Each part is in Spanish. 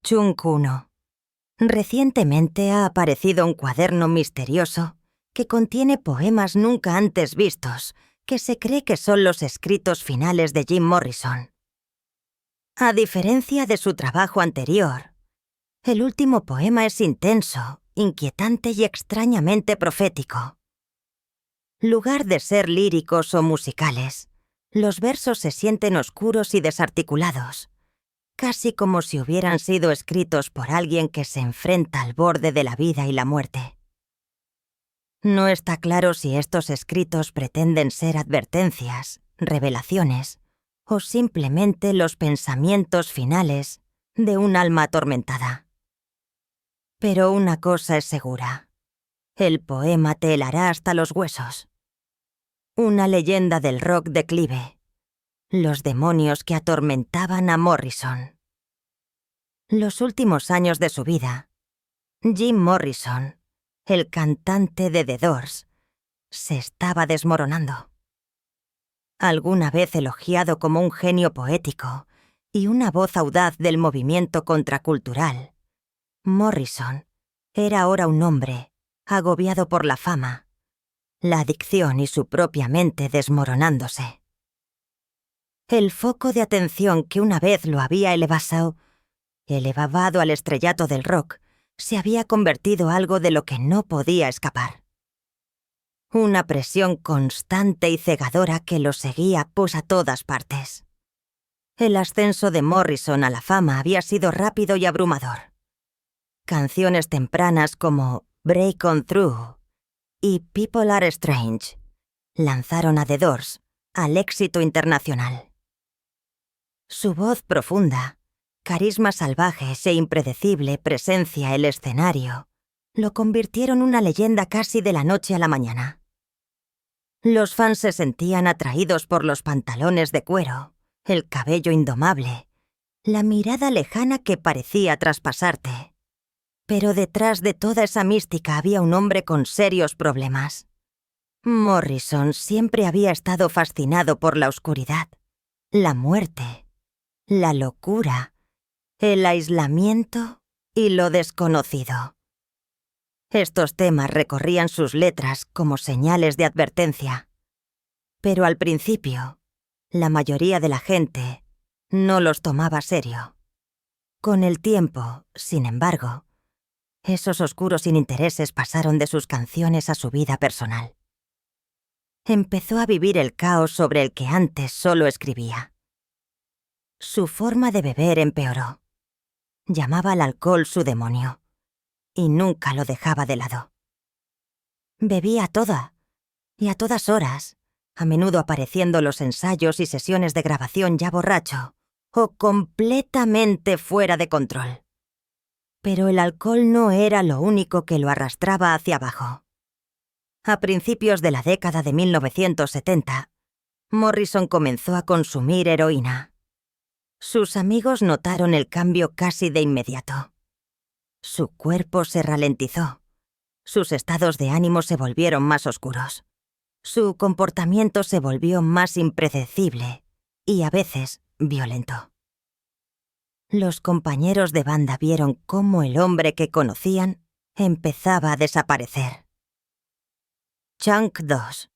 Chunk 1. Recientemente ha aparecido un cuaderno misterioso que contiene poemas nunca antes vistos, que se cree que son los escritos finales de Jim Morrison. A diferencia de su trabajo anterior, el último poema es intenso, inquietante y extrañamente profético. Lugar de ser líricos o musicales, los versos se sienten oscuros y desarticulados, casi como si hubieran sido escritos por alguien que se enfrenta al borde de la vida y la muerte. No está claro si estos escritos pretenden ser advertencias, revelaciones, o simplemente los pensamientos finales de un alma atormentada. Pero una cosa es segura: el poema te helará hasta los huesos. Una leyenda del rock declive. Los demonios que atormentaban a Morrison. Los últimos años de su vida, Jim Morrison, el cantante de The Doors, se estaba desmoronando. Alguna vez elogiado como un genio poético y una voz audaz del movimiento contracultural, Morrison era ahora un hombre agobiado por la fama, la adicción y su propia mente desmoronándose. El foco de atención que una vez lo había elevado al estrellato del rock se había convertido en algo de lo que no podía escapar. Una presión constante y cegadora que lo seguía a todas partes. El ascenso de Morrison a la fama había sido rápido y abrumador. Canciones tempranas como Break On Through y People Are Strange lanzaron a The Doors al éxito internacional. Su voz profunda, carisma salvaje e impredecible presencia en el escenario lo convirtieron en una leyenda casi de la noche a la mañana. Los fans se sentían atraídos por los pantalones de cuero, el cabello indomable, la mirada lejana que parecía traspasarte. Pero detrás de toda esa mística había un hombre con serios problemas. Morrison siempre había estado fascinado por la oscuridad, la muerte, la locura, el aislamiento y lo desconocido. Estos temas recorrían sus letras como señales de advertencia. Pero al principio, la mayoría de la gente no los tomaba serio. Con el tiempo, sin embargo, esos oscuros intereses pasaron de sus canciones a su vida personal. Empezó a vivir el caos sobre el que antes solo escribía. Su forma de beber empeoró. Llamaba al alcohol su demonio, y nunca lo dejaba de lado. Bebía a toda y a todas horas, a menudo apareciendo los ensayos y sesiones de grabación ya borracho o completamente fuera de control. Pero el alcohol no era lo único que lo arrastraba hacia abajo. A principios de la década de 1970, Morrison comenzó a consumir heroína. Sus amigos notaron el cambio casi de inmediato. Su cuerpo se ralentizó. Sus estados de ánimo se volvieron más oscuros. Su comportamiento se volvió más impredecible y a veces violento. Los compañeros de banda vieron cómo el hombre que conocían empezaba a desaparecer. Chunk 2.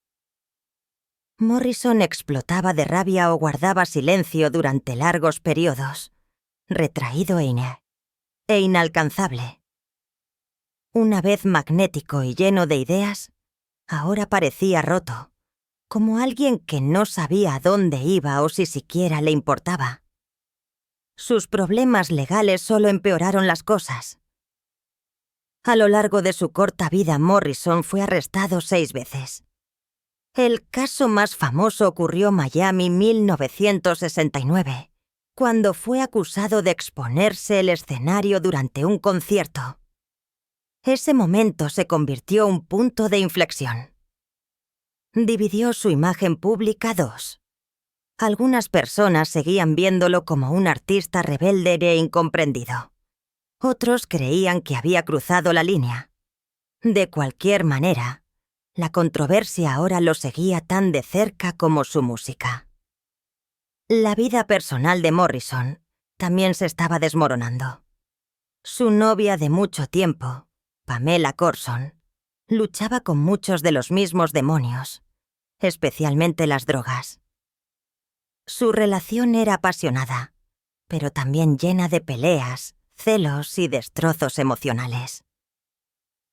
Morrison explotaba de rabia o guardaba silencio durante largos periodos, retraído e inalcanzable. Una vez magnético y lleno de ideas, ahora parecía roto, como alguien que no sabía a dónde iba o si siquiera le importaba. Sus problemas legales solo empeoraron las cosas. A lo largo de su corta vida, Morrison fue arrestado 6 veces. El caso más famoso ocurrió en Miami 1969, cuando fue acusado de exponerse el escenario durante un concierto. Ese momento se convirtió en un punto de inflexión. Dividió su imagen pública 2. Algunas personas seguían viéndolo como un artista rebelde e incomprendido. Otros creían que había cruzado la línea. De cualquier manera, la controversia ahora lo seguía tan de cerca como su música. La vida personal de Morrison también se estaba desmoronando. Su novia de mucho tiempo, Pamela Corson, luchaba con muchos de los mismos demonios, especialmente las drogas. Su relación era apasionada, pero también llena de peleas, celos y destrozos emocionales.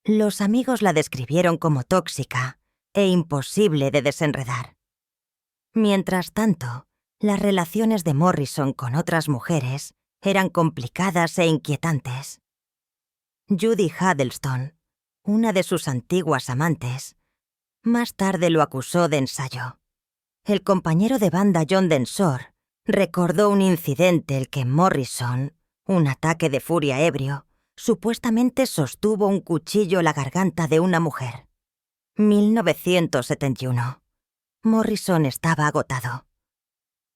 Los amigos la describieron como tóxica e imposible de desenredar. Mientras tanto, las relaciones de Morrison con otras mujeres eran complicadas e inquietantes. Judy Huddleston, una de sus antiguas amantes, más tarde lo acusó de ensayo. El compañero de banda John Densor recordó un incidente en el que Morrison, un ataque de furia ebrio, supuestamente sostuvo un cuchillo en la garganta de una mujer. 1971. Morrison estaba agotado.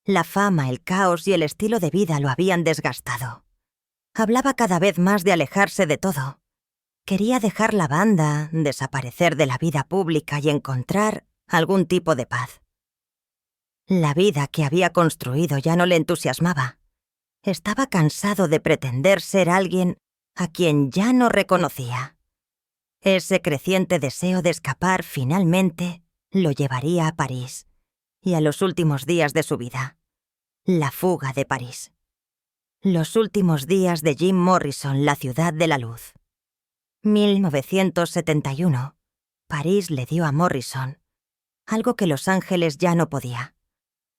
La fama, el caos y el estilo de vida lo habían desgastado. Hablaba cada vez más de alejarse de todo. Quería dejar la banda, desaparecer de la vida pública y encontrar algún tipo de paz. La vida que había construido ya no le entusiasmaba. Estaba cansado de pretender ser alguien a quien ya no reconocía. Ese creciente deseo de escapar finalmente lo llevaría a París y a los últimos días de su vida. La fuga de París. Los últimos días de Jim Morrison, la ciudad de la luz. 1971. París le dio a Morrison algo que Los Ángeles ya no podía: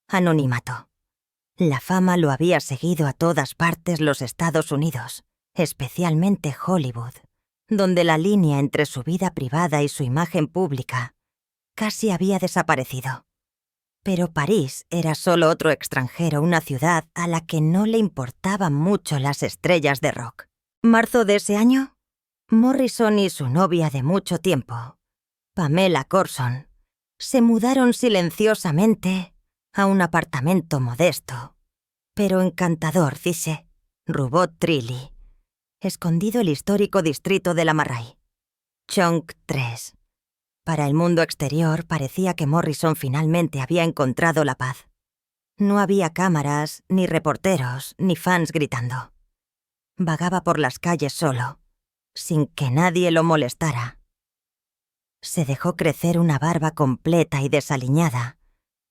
anonimato. La fama lo había seguido a todas partes los Estados Unidos, especialmente Hollywood, donde la línea entre su vida privada y su imagen pública casi había desaparecido. Pero París era solo otro extranjero, una ciudad a la que no le importaban mucho las estrellas de rock. Marzo de ese año, Morrison y su novia de mucho tiempo, Pamela Corson, se mudaron silenciosamente a un apartamento modesto, pero encantador, dice Rubot Trilly, escondido el histórico distrito de la Marray. Chonk 3. Para el mundo exterior parecía que Morrison finalmente había encontrado la paz. No había cámaras, ni reporteros, ni fans gritando. Vagaba por las calles solo, sin que nadie lo molestara. Se dejó crecer una barba completa y desaliñada.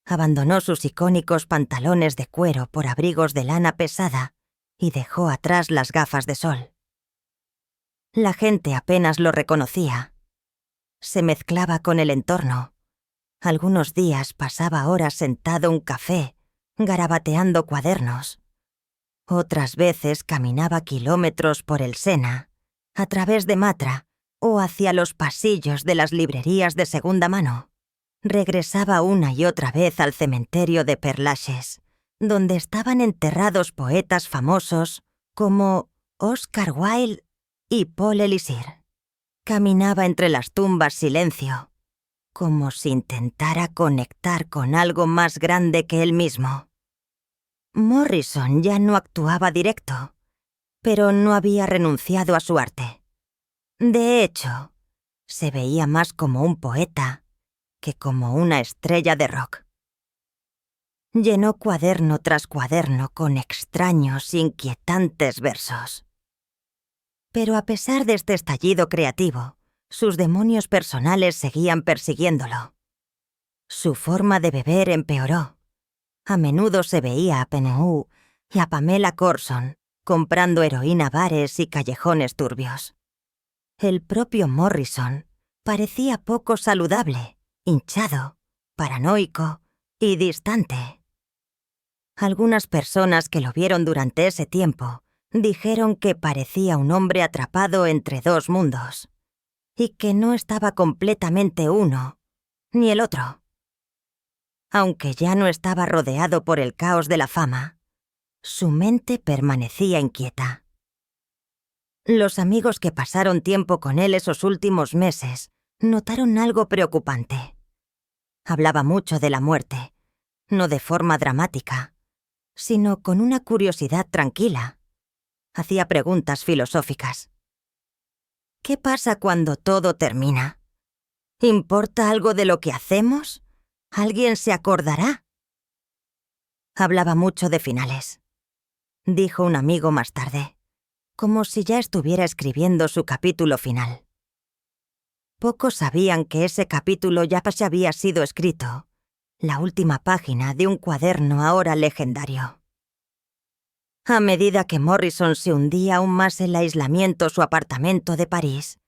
Abandonó sus icónicos pantalones de cuero por abrigos de lana pesada y dejó atrás las gafas de sol. La gente apenas lo reconocía. Se mezclaba con el entorno. Algunos días pasaba horas sentado en un café, garabateando cuadernos. Otras veces caminaba kilómetros por el Sena, a través de Matra o hacia los pasillos de las librerías de segunda mano. Regresaba una y otra vez al cementerio de Père Lachaise, donde estaban enterrados poetas famosos como Oscar Wilde y Paul Elisir. Caminaba entre las tumbas silencio, como si intentara conectar con algo más grande que él mismo. Morrison ya no actuaba directo, pero no había renunciado a su arte. De hecho, se veía más como un poeta que como una estrella de rock. Llenó cuaderno tras cuaderno con extraños, inquietantes versos. Pero a pesar de este estallido creativo, sus demonios personales seguían persiguiéndolo. Su forma de beber empeoró. A menudo se veía a Penhue y a Pamela Corson comprando heroína a bares y callejones turbios. El propio Morrison parecía poco saludable, hinchado, paranoico y distante. Algunas personas que lo vieron durante ese tiempo dijeron que parecía un hombre atrapado entre dos mundos y que no estaba completamente uno ni el otro. Aunque ya no estaba rodeado por el caos de la fama, su mente permanecía inquieta. Los amigos que pasaron tiempo con él esos últimos meses notaron algo preocupante. Hablaba mucho de la muerte, no de forma dramática, sino con una curiosidad tranquila. Hacía preguntas filosóficas. ¿Qué pasa cuando todo termina? ¿Importa algo de lo que hacemos? ¿Alguien se acordará? Hablaba mucho de finales. Dijo un amigo más tarde. como si ya estuviera escribiendo su capítulo final. Pocos sabían que ese capítulo ya se había sido escrito, la última página de un cuaderno ahora legendario. A medida que Morrison se hundía aún más en el aislamiento su apartamento de París,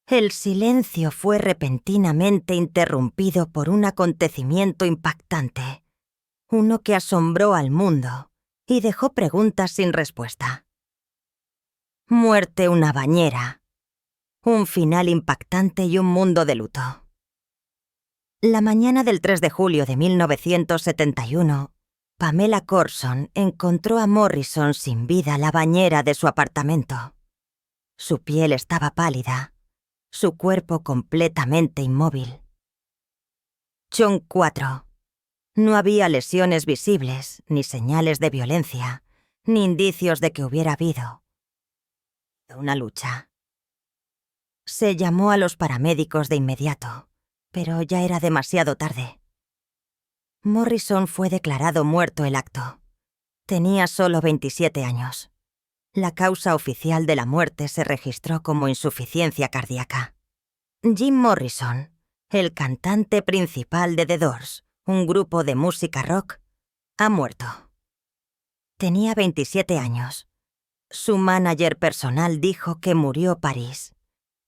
el silencio fue repentinamente interrumpido por un acontecimiento impactante, uno que asombró al mundo y dejó preguntas sin respuesta. Muerte una bañera. Un final impactante y un mundo de luto. La mañana del 3 de julio de 1971, Pamela Corson encontró a Morrison sin vida en la bañera de su apartamento. Su piel estaba pálida, su cuerpo completamente inmóvil. John 4. No había lesiones visibles, ni señales de violencia, ni indicios de que hubiera habido una lucha. Se llamó a los paramédicos de inmediato, pero ya era demasiado tarde. Morrison fue declarado muerto el acto. Tenía solo 27 años. La causa oficial de la muerte se registró como insuficiencia cardíaca. Jim Morrison, el cantante principal de The Doors, un grupo de música rock, ha muerto. Tenía 27 años. Su manager personal dijo que murió París,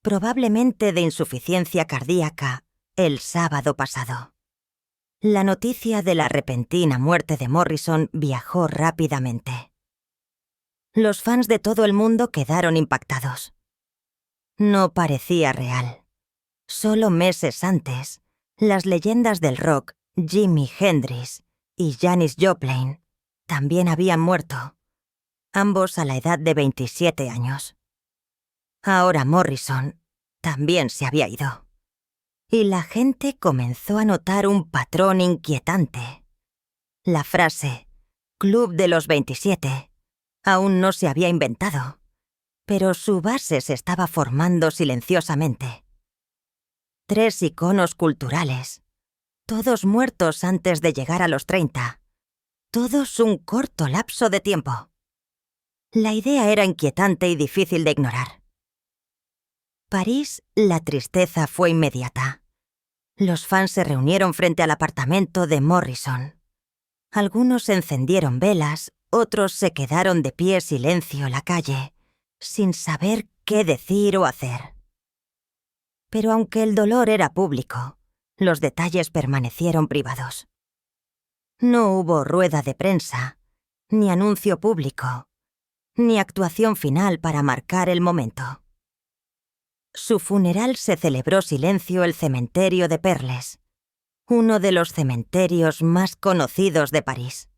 probablemente de insuficiencia cardíaca, el sábado pasado. La noticia de la repentina muerte de Morrison viajó rápidamente. Los fans de todo el mundo quedaron impactados. No parecía real. Solo meses antes, las leyendas del rock Jimi Hendrix y Janis Joplin también habían muerto, ambos a la edad de 27 años. Ahora Morrison también se había ido. Y la gente comenzó a notar un patrón inquietante. La frase «Club de los 27» aún no se había inventado, pero su base se estaba formando silenciosamente. 3 iconos culturales, todos muertos antes de llegar a los 30, todos un corto lapso de tiempo. La idea era inquietante y difícil de ignorar. París, la tristeza fue inmediata. Los fans se reunieron frente al apartamento de Morrison. Algunos encendieron velas, otros se quedaron de pie silencio en la calle, sin saber qué decir o hacer. Pero aunque el dolor era público, los detalles permanecieron privados. No hubo rueda de prensa, ni anuncio público, ni actuación final para marcar el momento. Su funeral se celebró silencio en el cementerio de Perles, uno de los cementerios más conocidos de París.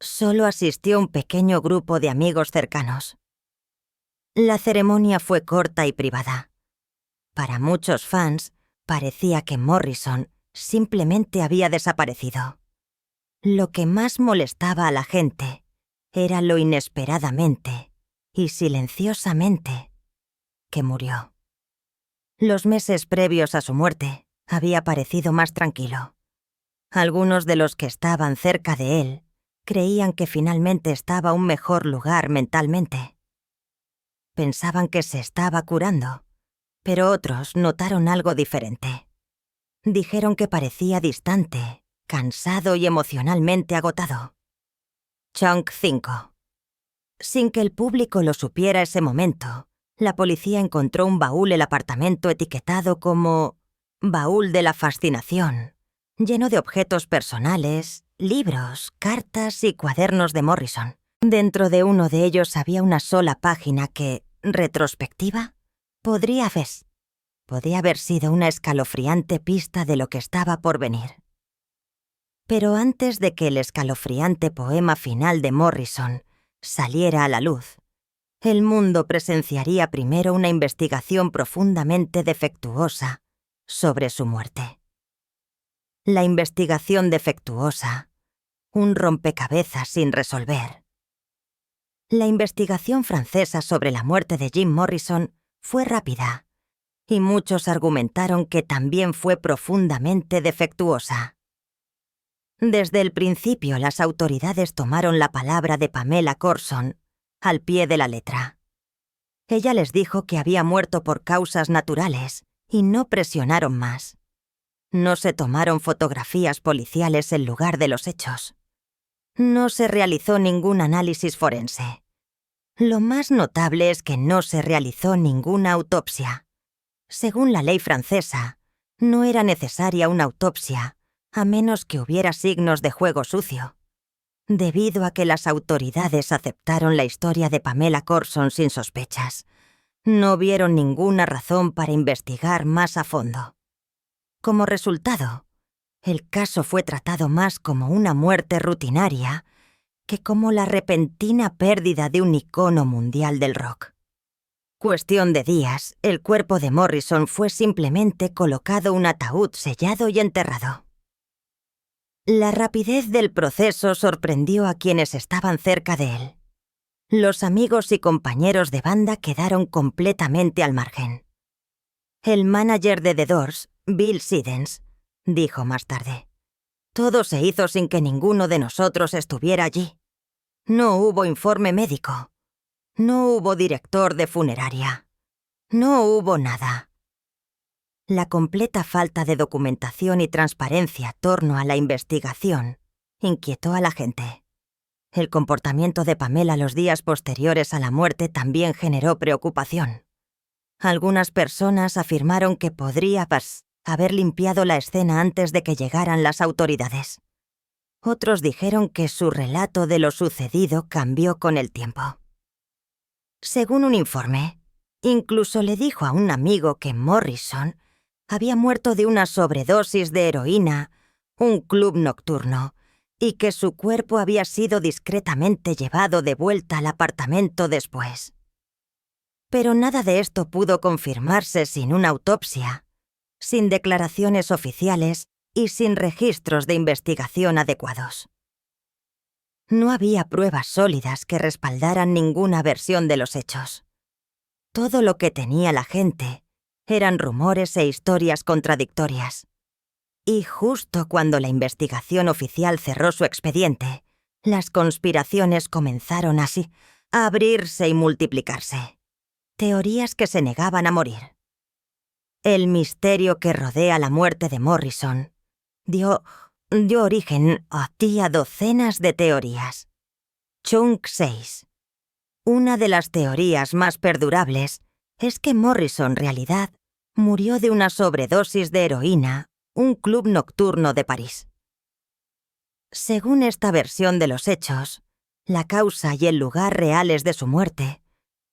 Solo asistió un pequeño grupo de amigos cercanos. La ceremonia fue corta y privada. Para muchos fans, parecía que Morrison simplemente había desaparecido. Lo que más molestaba a la gente era lo inesperadamente y silenciosamente que murió. Los meses previos a su muerte había parecido más tranquilo. Algunos de los que estaban cerca de él creían que finalmente estaba en un mejor lugar mentalmente. Pensaban que se estaba curando, pero otros notaron algo diferente. Dijeron que parecía distante, cansado y emocionalmente agotado. Chunk 5. Sin que el público lo supiera ese momento, la policía encontró un baúl en el apartamento etiquetado como «Baúl de la fascinación», lleno de objetos personales, libros, cartas y cuadernos de Morrison. Dentro de uno de ellos había una sola página que, retrospectiva, podía haber sido una escalofriante pista de lo que estaba por venir. Pero antes de que el escalofriante poema final de Morrison saliera a la luz, el mundo presenciaría primero una investigación profundamente defectuosa sobre su muerte. La investigación defectuosa, un rompecabezas sin resolver. La investigación francesa sobre la muerte de Jim Morrison fue rápida, y muchos argumentaron que también fue profundamente defectuosa. Desde el principio, las autoridades tomaron la palabra de Pamela Corson, al pie de la letra. Ella les dijo que había muerto por causas naturales y no presionaron más. No se tomaron fotografías policiales en lugar de los hechos. No se realizó ningún análisis forense. Lo más notable es que no se realizó ninguna autopsia. Según la ley francesa, no era necesaria una autopsia, a menos que hubiera signos de juego sucio. Debido a que las autoridades aceptaron la historia de Pamela Courson sin sospechas, no vieron ninguna razón para investigar más a fondo. Como resultado, el caso fue tratado más como una muerte rutinaria que como la repentina pérdida de un icono mundial del rock. Cuestión de días, el cuerpo de Morrison fue simplemente colocado en un ataúd sellado y enterrado. La rapidez del proceso sorprendió a quienes estaban cerca de él. Los amigos y compañeros de banda quedaron completamente al margen. El manager de The Doors, Bill Siddons, dijo más tarde: «Todo se hizo sin que ninguno de nosotros estuviera allí. No hubo informe médico. No hubo director de funeraria. No hubo nada». La completa falta de documentación y transparencia en torno a la investigación inquietó a la gente. El comportamiento de Pamela los días posteriores a la muerte también generó preocupación. Algunas personas afirmaron que podría haber limpiado la escena antes de que llegaran las autoridades. Otros dijeron que su relato de lo sucedido cambió con el tiempo. Según un informe, incluso le dijo a un amigo que Morrison había muerto de una sobredosis de heroína, un club nocturno, y que su cuerpo había sido discretamente llevado de vuelta al apartamento después. Pero nada de esto pudo confirmarse sin una autopsia, sin declaraciones oficiales y sin registros de investigación adecuados. No había pruebas sólidas que respaldaran ninguna versión de los hechos. Todo lo que tenía la gente eran rumores e historias contradictorias. Y justo cuando la investigación oficial cerró su expediente, las conspiraciones comenzaron así a abrirse y multiplicarse. Teorías que se negaban a morir. El misterio que rodea la muerte de Morrison dio origen a docenas de teorías. Chunk 6. Una de las teorías más perdurables es que Morrison en realidad murió de una sobredosis de heroína, un club nocturno de París. Según esta versión de los hechos, la causa y el lugar reales de su muerte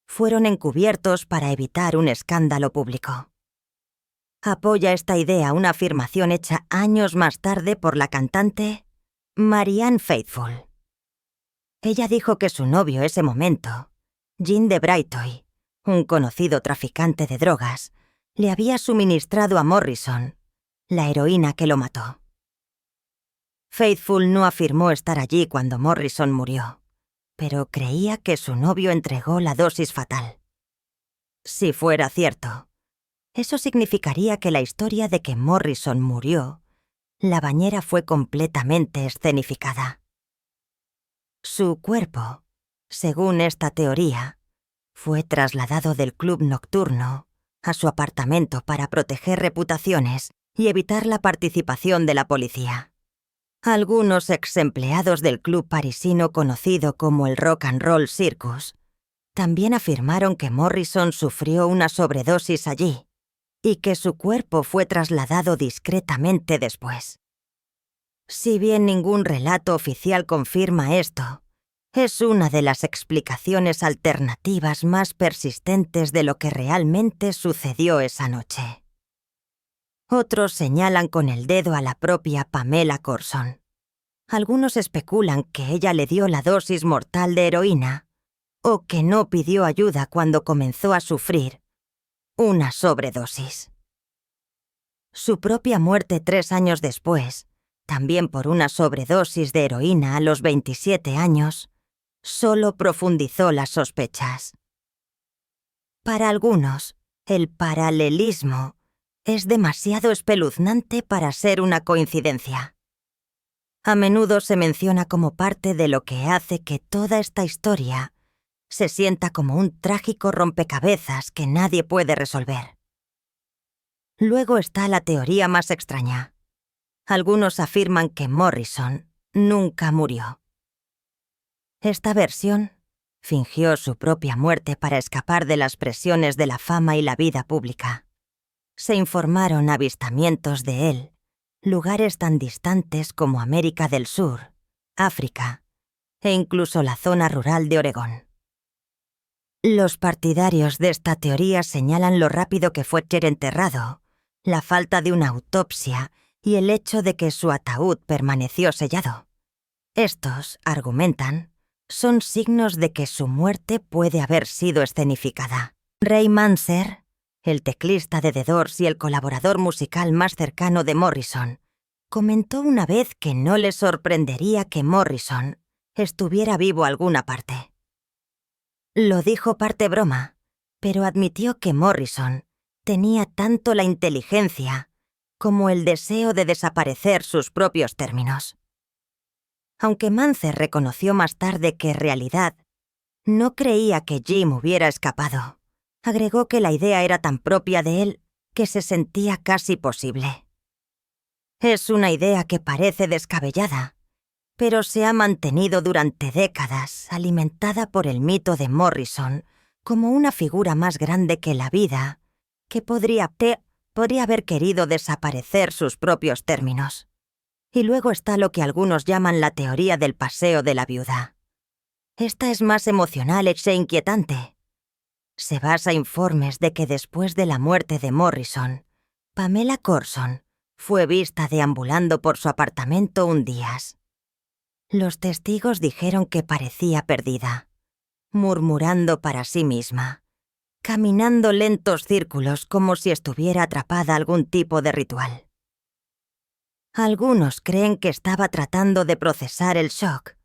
fueron encubiertos para evitar un escándalo público. Apoya esta idea una afirmación hecha años más tarde por la cantante Marianne Faithfull. Ella dijo que su novio ese momento, Jean de Brightoy, un conocido traficante de drogas, le había suministrado a Morrison la heroína que lo mató. Faithfull no afirmó estar allí cuando Morrison murió, pero creía que su novio entregó la dosis fatal. Si fuera cierto, eso significaría que la historia de que Morrison murió, la bañera fue completamente escenificada. Su cuerpo, según esta teoría, fue trasladado del club nocturno a su apartamento para proteger reputaciones y evitar la participación de la policía. Algunos ex-empleados del club parisino conocido como el Rock and Roll Circus también afirmaron que Morrison sufrió una sobredosis allí y que su cuerpo fue trasladado discretamente después. Si bien ningún relato oficial confirma esto, es una de las explicaciones alternativas más persistentes de lo que realmente sucedió esa noche. Otros señalan con el dedo a la propia Pamela Courson. Algunos especulan que ella le dio la dosis mortal de heroína o que no pidió ayuda cuando comenzó a sufrir una sobredosis. Su propia muerte 3 años después, también por una sobredosis de heroína a los 27 años, solo profundizó las sospechas. Para algunos, el paralelismo es demasiado espeluznante para ser una coincidencia. A menudo se menciona como parte de lo que hace que toda esta historia Se sienta como un trágico rompecabezas que nadie puede resolver. Luego está la teoría más extraña. Algunos afirman que Morrison nunca murió. Esta versión fingió su propia muerte para escapar de las presiones de la fama y la vida pública. Se informaron avistamientos de él, lugares tan distantes como América del Sur, África e incluso la zona rural de Oregón. Los partidarios de esta teoría señalan lo rápido que fue enterrado, la falta de una autopsia y el hecho de que su ataúd permaneció sellado. Estos, argumentan, son signos de que su muerte puede haber sido escenificada. Ray Manser, el teclista de The Doors y el colaborador musical más cercano de Morrison, comentó una vez que no le sorprendería que Morrison estuviera vivo alguna parte. Lo dijo parte broma, pero admitió que Morrison tenía tanto la inteligencia como el deseo de desaparecer sus propios términos. Aunque Manser reconoció más tarde que en realidad no creía que Jim hubiera escapado, agregó que la idea era tan propia de él que se sentía casi posible. Es una idea que parece descabellada, pero se ha mantenido durante décadas alimentada por el mito de Morrison como una figura más grande que la vida, que podría haber querido desaparecer sus propios términos. Y luego está lo que algunos llaman la teoría del paseo de la viuda. Esta es más emocional e inquietante. Se basa en informes de que después de la muerte de Morrison, Pamela Corson fue vista deambulando por su apartamento un día. Los testigos dijeron que parecía perdida, murmurando para sí misma, caminando lentos círculos como si estuviera atrapada a algún tipo de ritual. Algunos creen que estaba tratando de procesar el shock.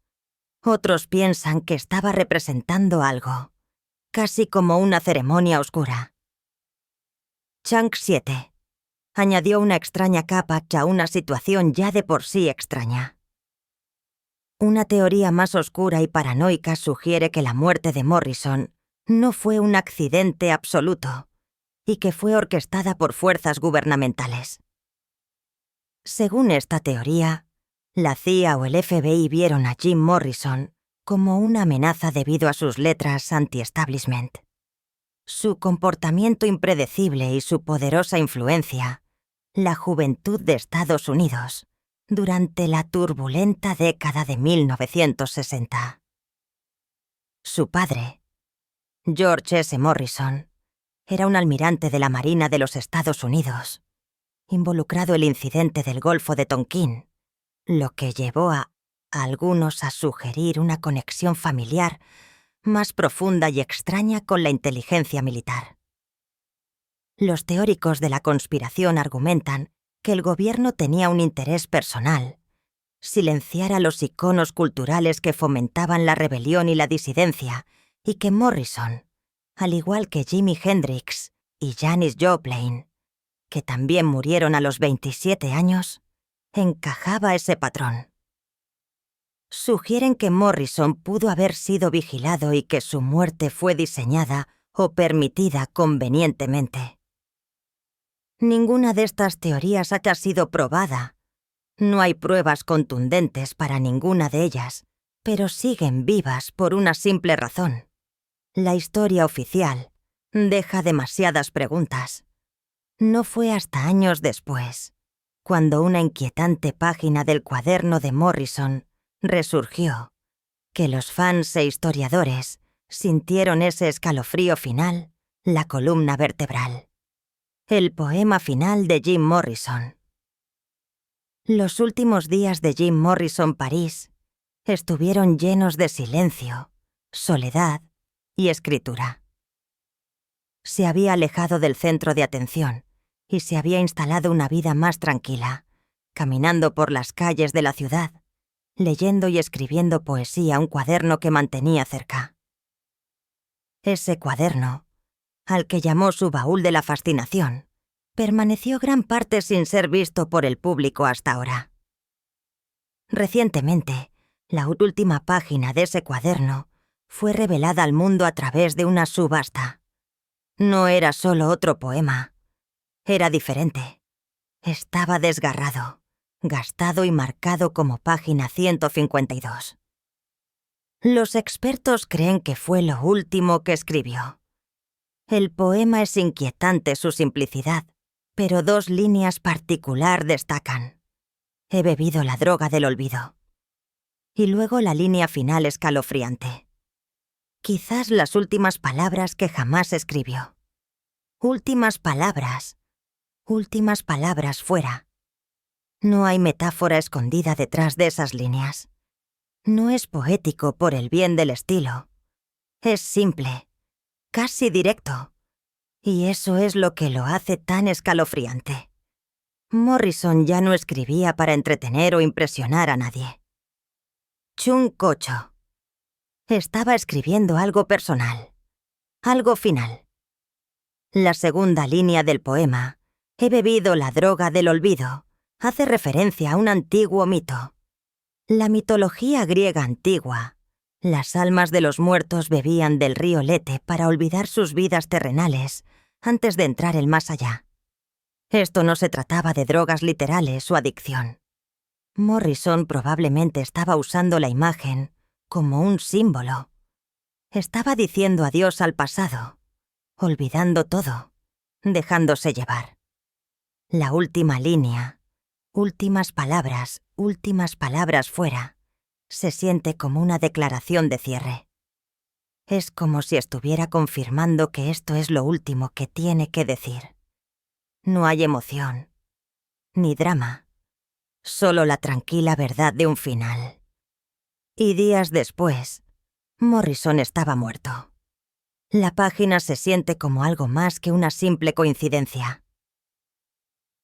Otros piensan que estaba representando algo, casi como una ceremonia oscura. Chunk 7 añadió una extraña capa a una situación ya de por sí extraña. Una teoría más oscura y paranoica sugiere que la muerte de Morrison no fue un accidente absoluto y que fue orquestada por fuerzas gubernamentales. Según esta teoría, la CIA o el FBI vieron a Jim Morrison como una amenaza debido a sus letras anti-establishment. Su comportamiento impredecible y su poderosa influencia, la juventud de Estados Unidos, durante la turbulenta década de 1960. Su padre, George S. Morrison, era un almirante de la Marina de los Estados Unidos, involucrado en el incidente del Golfo de Tonkin, lo que llevó a algunos a sugerir una conexión familiar más profunda y extraña con la inteligencia militar. Los teóricos de la conspiración argumentan que el gobierno tenía un interés personal, silenciar a los iconos culturales que fomentaban la rebelión y la disidencia, y que Morrison, al igual que Jimi Hendrix y Janis Joplin, que también murieron a los 27 años, encajaba ese patrón. Sugieren que Morrison pudo haber sido vigilado y que su muerte fue diseñada o permitida convenientemente. Ninguna de estas teorías haya sido probada. No hay pruebas contundentes para ninguna de ellas, pero siguen vivas por una simple razón. La historia oficial deja demasiadas preguntas. No fue hasta años después, cuando una inquietante página del cuaderno de Morrison resurgió, que los fans e historiadores sintieron ese escalofrío final, la columna vertebral. El poema final de Jim Morrison. Los últimos días de Jim Morrison París estuvieron llenos de silencio, soledad y escritura. Se había alejado del centro de atención y se había instalado una vida más tranquila, caminando por las calles de la ciudad, leyendo y escribiendo poesía a un cuaderno que mantenía cerca. Ese cuaderno, al que llamó su baúl de la fascinación, permaneció gran parte sin ser visto por el público hasta ahora. Recientemente, la última página de ese cuaderno fue revelada al mundo a través de una subasta. No era solo otro poema. Era diferente. Estaba desgarrado, gastado y marcado como página 152. Los expertos creen que fue lo último que escribió. El poema es inquietante su simplicidad, pero 2 líneas particular destacan. He bebido la droga del olvido. Y luego la línea final escalofriante. Quizás las últimas palabras que jamás escribió. Últimas palabras fuera. No hay metáfora escondida detrás de esas líneas. No es poético por el bien del estilo. Es simple, casi directo. Y eso es lo que lo hace tan escalofriante. Morrison ya no escribía para entretener o impresionar a nadie. Chung Kocho. Estaba escribiendo algo personal, algo final. La segunda línea del poema, he bebido la droga del olvido, hace referencia a un antiguo mito. La mitología griega antigua. Las almas de los muertos bebían del río Lete para olvidar sus vidas terrenales antes de entrar el más allá. Esto no se trataba de drogas literales o adicción. Morrison probablemente estaba usando la imagen como un símbolo. Estaba diciendo adiós al pasado, olvidando todo, dejándose llevar. La última línea, últimas palabras fuera, se siente como una declaración de cierre. Es como si estuviera confirmando que esto es lo último que tiene que decir. No hay emoción, ni drama, solo la tranquila verdad de un final. Y días después, Morrison estaba muerto. La página se siente como algo más que una simple coincidencia.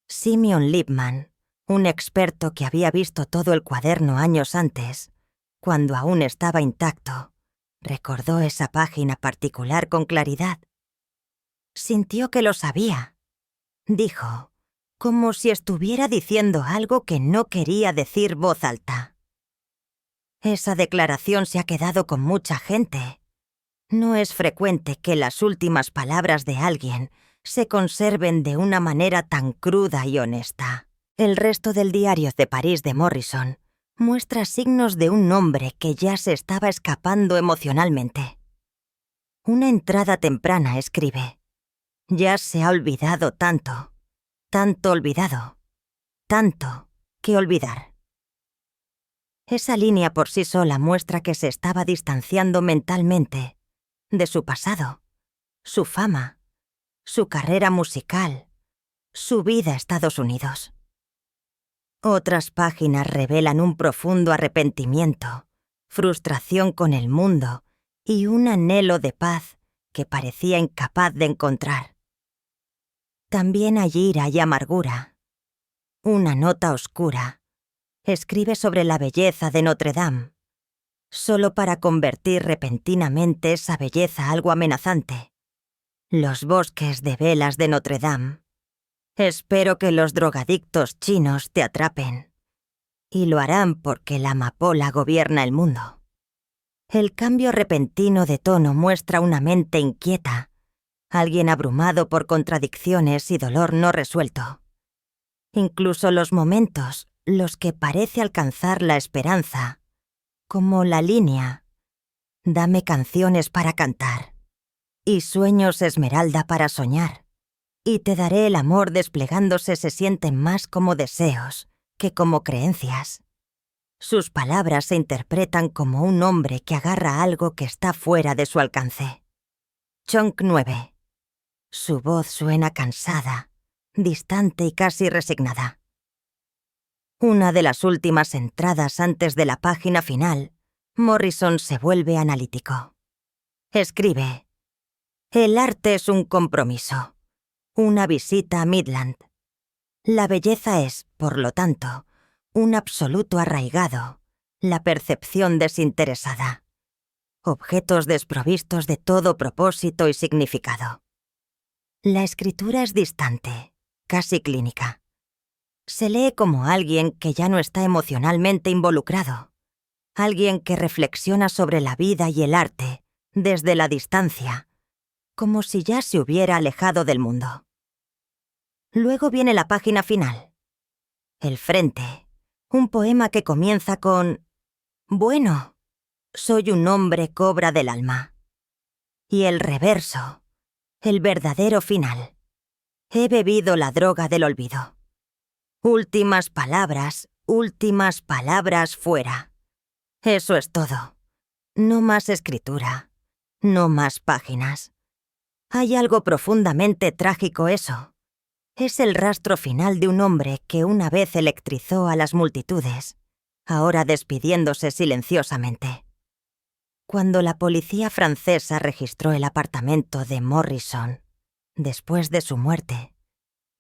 Simeon Lipman, un experto que había visto todo el cuaderno años antes, cuando aún estaba intacto, recordó esa página particular con claridad. Sintió que lo sabía. Dijo, como si estuviera diciendo algo que no quería decir voz alta. Esa declaración se ha quedado con mucha gente. No es frecuente que las últimas palabras de alguien se conserven de una manera tan cruda y honesta. El resto del diario de París de Morrison muestra signos de un hombre que ya se estaba escapando emocionalmente. Una entrada temprana escribe: ya se ha olvidado tanto, tanto olvidado, tanto que olvidar. Esa línea por sí sola muestra que se estaba distanciando mentalmente de su pasado, su fama, su carrera musical, su vida a Estados Unidos. Otras páginas revelan un profundo arrepentimiento, frustración con el mundo y un anhelo de paz que parecía incapaz de encontrar. También hay ira y amargura. Una nota oscura escribe sobre la belleza de Notre Dame, solo para convertir repentinamente esa belleza algo amenazante. Los bosques de velas de Notre Dame. Espero que los drogadictos chinos te atrapen. Y lo harán porque la amapola gobierna el mundo. El cambio repentino de tono muestra una mente inquieta, alguien abrumado por contradicciones y dolor no resuelto. Incluso los momentos, los que parece alcanzar la esperanza, como la línea, dame canciones para cantar, y sueños esmeralda para soñar, y te daré el amor desplegándose se sienten más como deseos que como creencias. Sus palabras se interpretan como un hombre que agarra algo que está fuera de su alcance. Chunk 9. Su voz suena cansada, distante y casi resignada. Una de las últimas entradas antes de la página final, Morrison se vuelve analítico. Escribe: el arte es un compromiso, una visita a Midland. La belleza es, por lo tanto, un absoluto arraigado, la percepción desinteresada. Objetos desprovistos de todo propósito y significado. La escritura es distante, casi clínica. Se lee como alguien que ya no está emocionalmente involucrado. Alguien que reflexiona sobre la vida y el arte desde la distancia, como si ya se hubiera alejado del mundo. Luego viene la página final. El frente, un poema que comienza con «Bueno, soy un hombre cobra del alma». Y el reverso, el verdadero final. He bebido la droga del olvido. Últimas palabras fuera. Eso es todo. No más escritura, no más páginas. Hay algo profundamente trágico eso. Es el rastro final de un hombre que una vez electrizó a las multitudes, ahora despidiéndose silenciosamente. Cuando la policía francesa registró el apartamento de Morrison, después de su muerte,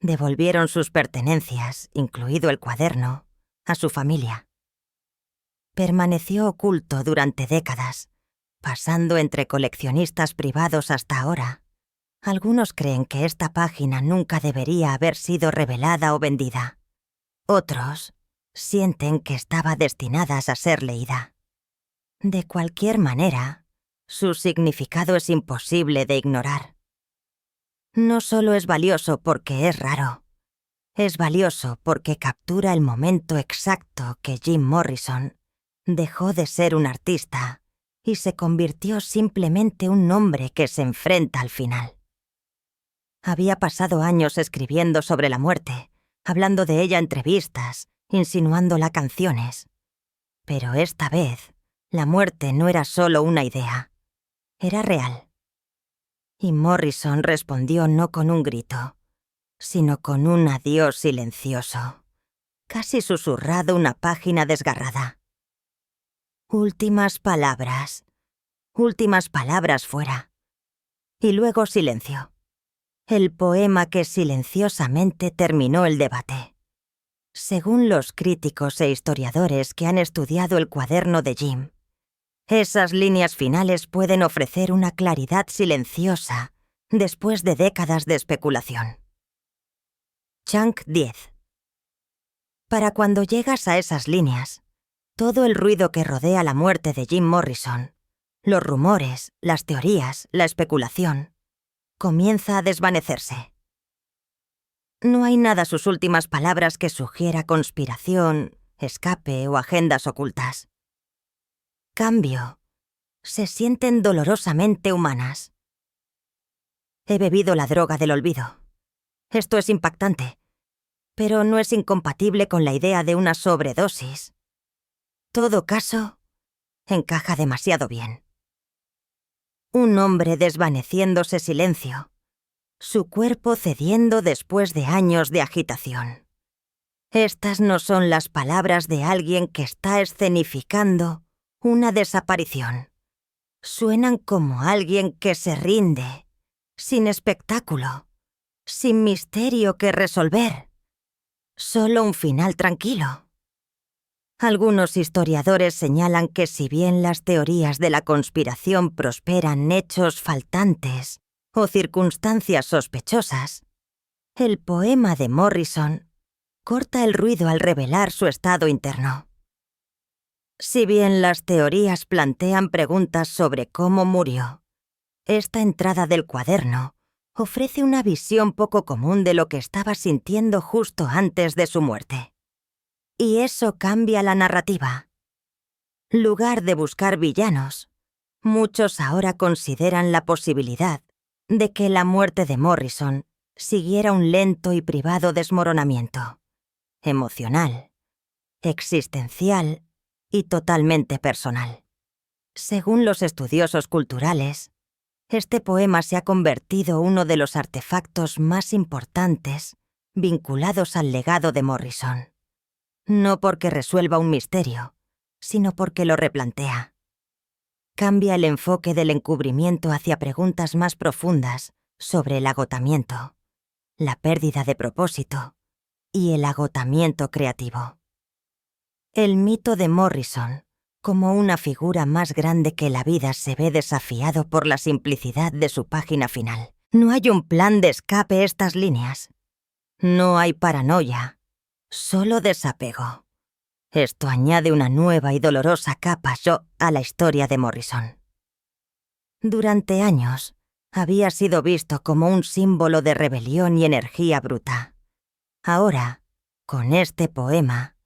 devolvieron sus pertenencias, incluido el cuaderno, a su familia. Permaneció oculto durante décadas, pasando entre coleccionistas privados hasta ahora. Algunos creen que esta página nunca debería haber sido revelada o vendida. Otros sienten que estaba destinada a ser leída. De cualquier manera, su significado es imposible de ignorar. No solo es valioso porque es raro, es valioso porque captura el momento exacto que Jim Morrison dejó de ser un artista y se convirtió simplemente un hombre que se enfrenta al final. Había pasado años escribiendo sobre la muerte, hablando de ella en entrevistas, insinuándola canciones. Pero esta vez, la muerte no era solo una idea, era real. Y Morrison respondió no con un grito, sino con un adiós silencioso, casi susurrado una página desgarrada. Últimas palabras fuera. Y luego silencio. El poema que silenciosamente terminó el debate. Según los críticos e historiadores que han estudiado el cuaderno de Jim, esas líneas finales pueden ofrecer una claridad silenciosa después de décadas de especulación. Chunk 10. Para cuando llegas a esas líneas, todo el ruido que rodea la muerte de Jim Morrison, los rumores, las teorías, la especulación, comienza a desvanecerse. No hay nada sus últimas palabras que sugiera conspiración, escape o agendas ocultas. Cambio, se sienten dolorosamente humanas. He bebido la droga del olvido. Esto es impactante, pero no es incompatible con la idea de una sobredosis. Todo caso, encaja demasiado bien. Un hombre desvaneciéndose silencio, su cuerpo cediendo después de años de agitación. Estas no son las palabras de alguien que está escenificando una desaparición. Suenan como alguien que se rinde, sin espectáculo, sin misterio que resolver. Solo un final tranquilo. Algunos historiadores señalan que si bien las teorías de la conspiración prosperan hechos faltantes o circunstancias sospechosas, el poema de Morrison corta el ruido al revelar su estado interno. Si bien las teorías plantean preguntas sobre cómo murió, esta entrada del cuaderno ofrece una visión poco común de lo que estaba sintiendo justo antes de su muerte. Y eso cambia la narrativa. Lugar de buscar villanos, muchos ahora consideran la posibilidad de que la muerte de Morrison siguiera un lento y privado desmoronamiento, emocional, existencial y totalmente personal. Según los estudiosos culturales, este poema se ha convertido en uno de los artefactos más importantes vinculados al legado de Morrison. No porque resuelva un misterio, sino porque lo replantea. Cambia el enfoque del encubrimiento hacia preguntas más profundas sobre el agotamiento, la pérdida de propósito y el agotamiento creativo. El mito de Morrison, como una figura más grande que la vida, se ve desafiado por la simplicidad de su página final. No hay un plan de escape estas líneas. No hay paranoia. Solo desapego. Esto añade una nueva y dolorosa capa a la historia de Morrison. Durante años, había sido visto como un símbolo de rebelión y energía bruta. Ahora, con este poema,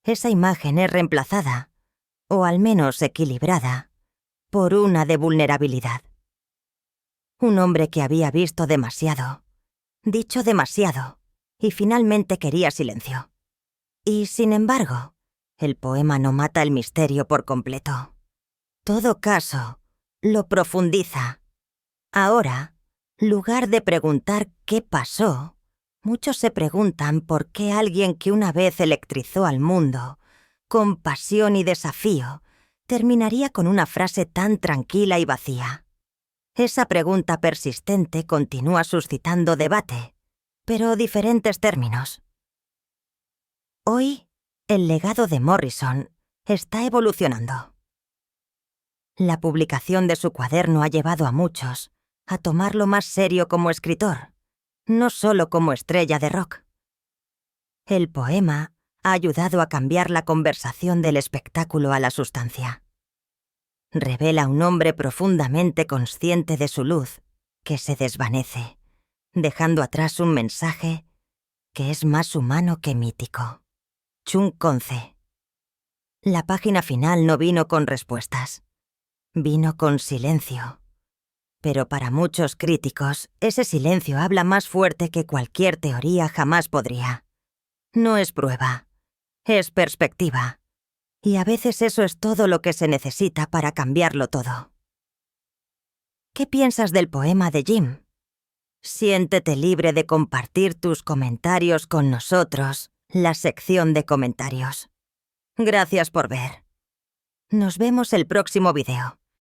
esa imagen es reemplazada, o al menos equilibrada, por una de vulnerabilidad. Un hombre que había visto demasiado, dicho demasiado, y finalmente quería silencio. Y, sin embargo, el poema no mata el misterio por completo. Todo caso, lo profundiza. Ahora, lugar de preguntar qué pasó, muchos se preguntan por qué alguien que una vez electrizó al mundo, con pasión y desafío, terminaría con una frase tan tranquila y vacía. Esa pregunta persistente continúa suscitando debate, pero diferentes términos. Hoy, el legado de Morrison está evolucionando. La publicación de su cuaderno ha llevado a muchos a tomarlo más serio como escritor, no solo como estrella de rock. El poema ha ayudado a cambiar la conversación del espectáculo a la sustancia. Revela a un hombre profundamente consciente de su luz, que se desvanece, dejando atrás un mensaje que es más humano que mítico. Chung Konce. La página final no vino con respuestas. Vino con silencio. Pero para muchos críticos, ese silencio habla más fuerte que cualquier teoría jamás podría. No es prueba, es perspectiva. Y a veces eso es todo lo que se necesita para cambiarlo todo. ¿Qué piensas del poema de Jim? Siéntete libre de compartir tus comentarios con nosotros, la sección de comentarios. Gracias por ver. Nos vemos el próximo video.